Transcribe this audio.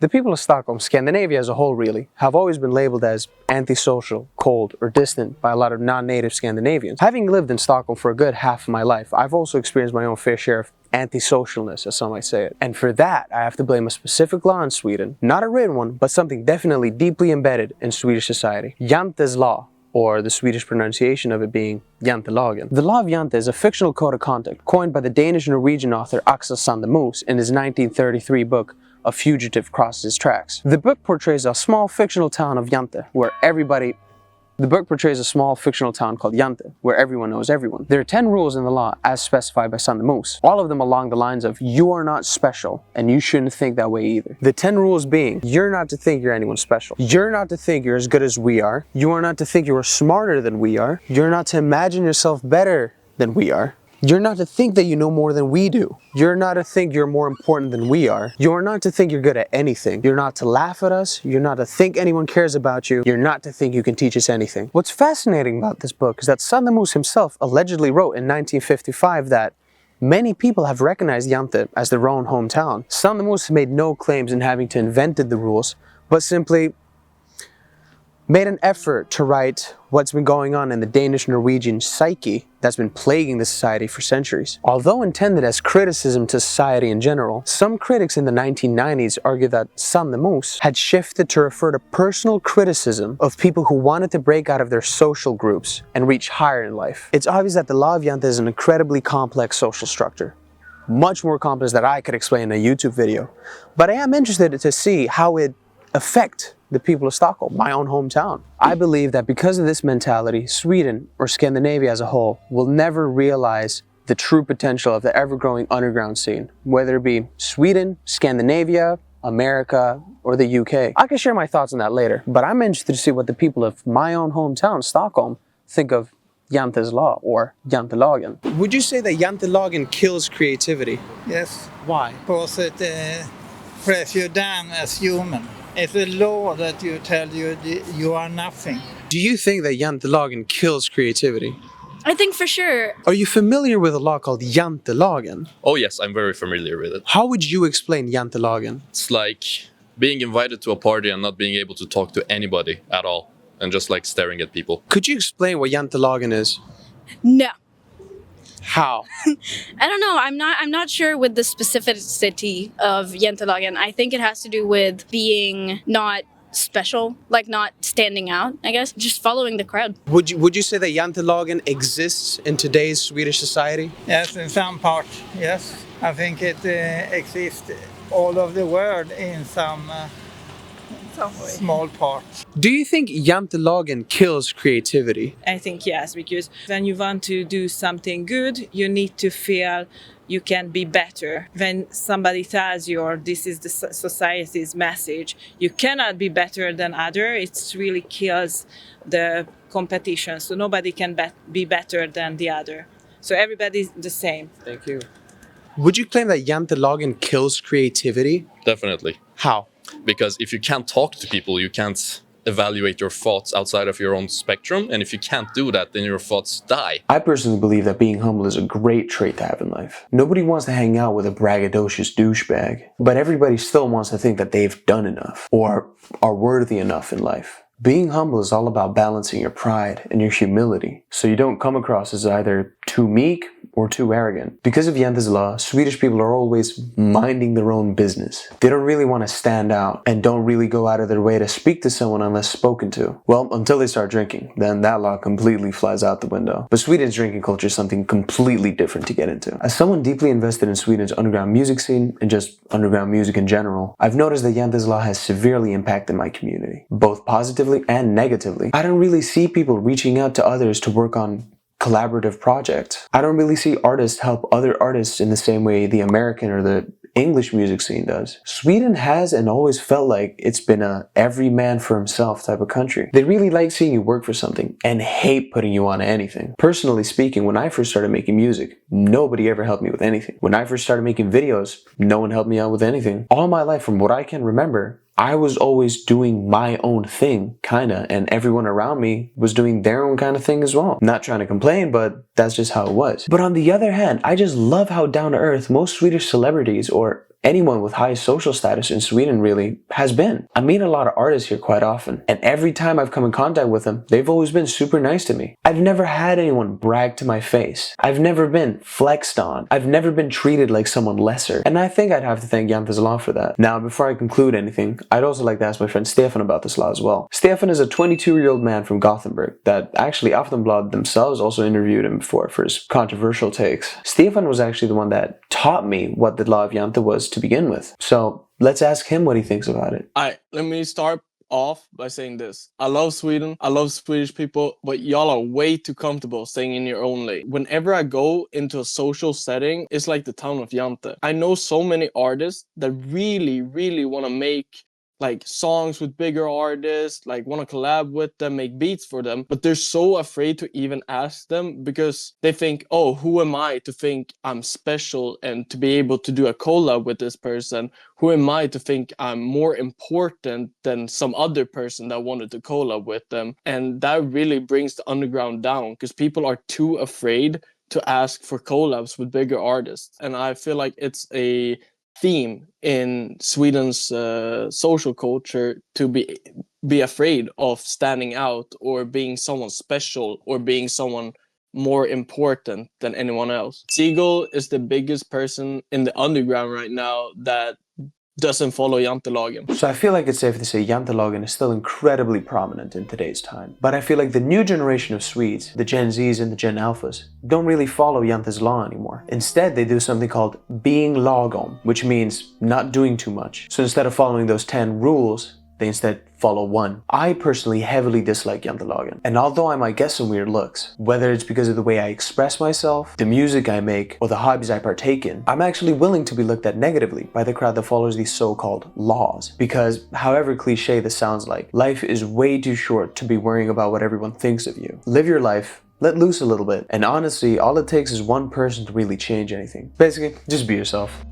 The people of Stockholm, Scandinavia as a whole really, have always been labeled as antisocial, cold, or distant by a lot of non-native Scandinavians. Having lived in Stockholm for a good half of my life, I've also experienced my own fair share of antisocialness, as some might say it. And for that, I have to blame a specific law in Sweden. Not a written one, but something definitely deeply embedded in Swedish society. Jante's law, or the Swedish pronunciation of it being Jantelagen. The Law of Jante is a fictional code of conduct coined by the Danish-Norwegian author Aksel Sandemose in his 1933 book, A Fugitive Crosses His Tracks. The book portrays a small fictional town of Jante, where everyone knows everyone. There are 10 rules in the law as specified by Sandemose, all of them along the lines of you are not special and you shouldn't think that way either. The 10 rules being, you're not to think you're anyone special. You're not to think you're as good as we are. You are not to think you are smarter than we are. You're not to imagine yourself better than we are. You're not to think that you know more than we do. You're not to think you're more important than we are. You're not to think you're good at anything. You're not to laugh at us. You're not to think anyone cares about you. You're not to think you can teach us anything. What's fascinating about this book is that Sandemose himself allegedly wrote in 1955 that many people have recognized Jante as their own hometown. Sandemose made no claims in having to invented the rules, but simply made an effort to write what's been going on in the Danish-Norwegian psyche that's been plaguing the society for centuries. Although intended as criticism to society in general, some critics in the 1990s argued that Sandemose had shifted to refer to personal criticism of people who wanted to break out of their social groups and reach higher in life. It's obvious that the Law of Jante is an incredibly complex social structure. Much more complex than I could explain in a YouTube video. But I am interested to see how it affects the people of Stockholm, my own hometown. I believe that because of this mentality, Sweden, or Scandinavia as a whole, will never realize the true potential of the ever-growing underground scene, whether it be Sweden, Scandinavia, America, or the UK. I can share my thoughts on that later, but I'm interested to see what the people of my own hometown, Stockholm, think of Jante's law, or Jantelagen. Would you say that Jantelagen kills creativity? Yes. Why? Because it presses you down as human. It's a law that you tell you are nothing. Do you think that Jantelagen kills creativity? I think for sure. Are you familiar with a law called Jantelagen? Oh yes, I'm very familiar with it. How would you explain Jantelagen? It's like being invited to a party and not being able to talk to anybody at all, and just like staring at people. Could you explain what Jantelagen is? No. How? I don't know. I'm not sure with the specificity of Jantelagen. I think it has to do with being not special, like not standing out, I guess. Just following the crowd. Would you say that Jantelagen exists in today's Swedish society? Yes, in some part, yes. I think it exists all over the world in some small part. Do you think Jantelagen kills creativity? I think yes, because when you want to do something good, you need to feel you can be better. When somebody tells you, or this is the society's message, you cannot be better than other, it really kills the competition. So nobody can be better than the other. So everybody's the same. Thank you. Would you claim that Jantelagen kills creativity? Definitely. How? Because if you can't talk to people, you can't evaluate your thoughts outside of your own spectrum. And if you can't do that, then your thoughts die. I personally believe that being humble is a great trait to have in life. Nobody wants to hang out with a braggadocious douchebag, but everybody still wants to think that they've done enough or are worthy enough in life. Being humble is all about balancing your pride and your humility, so you don't come across as either too meek or too arrogant. Because of Jante's law, Swedish people are always minding their own business. They don't really want to stand out and don't really go out of their way to speak to someone unless spoken to. Well, until they start drinking, then that law completely flies out the window. But Sweden's drinking culture is something completely different to get into. As someone deeply invested in Sweden's underground music scene and just underground music in general, I've noticed that Jante's law has severely impacted my community, both positively and negatively. I don't really see people reaching out to others to work on collaborative projects. I don't really see artists help other artists in the same way the American or the English music scene does. Sweden has and always felt like it's been a every man for himself type of country. They really like seeing you work for something and hate putting you on anything. Personally speaking, when I first started making music, nobody ever helped me with anything. When I first started making videos, no one helped me out with anything. All my life, from what I can remember, I was always doing my own thing, kinda, and everyone around me was doing their own kind of thing as well. Not trying to complain, but that's just how it was. But on the other hand, I just love how down to earth most Swedish celebrities or anyone with high social status in Sweden really has been. I meet a lot of artists here quite often, and every time I've come in contact with them, they've always been super nice to me. I've never had anyone brag to my face. I've never been flexed on. I've never been treated like someone lesser. And I think I'd have to thank Yantans Law for that. Now, before I conclude anything, I'd also like to ask my friend Stefan about this law as well. Stefan is a 22-year-old man from Gothenburg that actually Aftonbladet themselves also interviewed him before for his controversial takes. Stefan was actually the one that taught me what the Law of Jante was to begin with. So let's ask him what he thinks about it. Alright, let me start off by saying this. I love Sweden, I love Swedish people, but y'all are way too comfortable staying in your own lane. Whenever I go into a social setting, it's like the town of Jante. I know so many artists that really want to make like songs with bigger artists, like want to collab with them, make beats for them, but they're so afraid to even ask them because they think, oh, who am I to think I'm special and to be able to do a collab with this person? Who am I to think I'm more important than some other person that wanted to collab with them? And that really brings the underground down because people are too afraid to ask for collabs with bigger artists. And I feel like it's a theme in Sweden's social culture to be afraid of standing out or being someone special or being someone more important than anyone else. Seagull is the biggest person in the underground right now that doesn't follow Jantelagen. So I feel like it's safe to say Jantelagen is still incredibly prominent in today's time. But I feel like the new generation of Swedes, the Gen Zs and the Gen Alphas, don't really follow Jante's law anymore. Instead, they do something called being lagom, which means not doing too much. So instead of following those 10 rules, they instead follow one. I personally heavily dislike Jantelagen, and although I might get some weird looks, whether it's because of the way I express myself, the music I make, or the hobbies I partake in, I'm actually willing to be looked at negatively by the crowd that follows these so-called laws. Because however cliche this sounds like, life is way too short to be worrying about what everyone thinks of you. Live your life, let loose a little bit, and honestly, all it takes is one person to really change anything. Basically, just be yourself.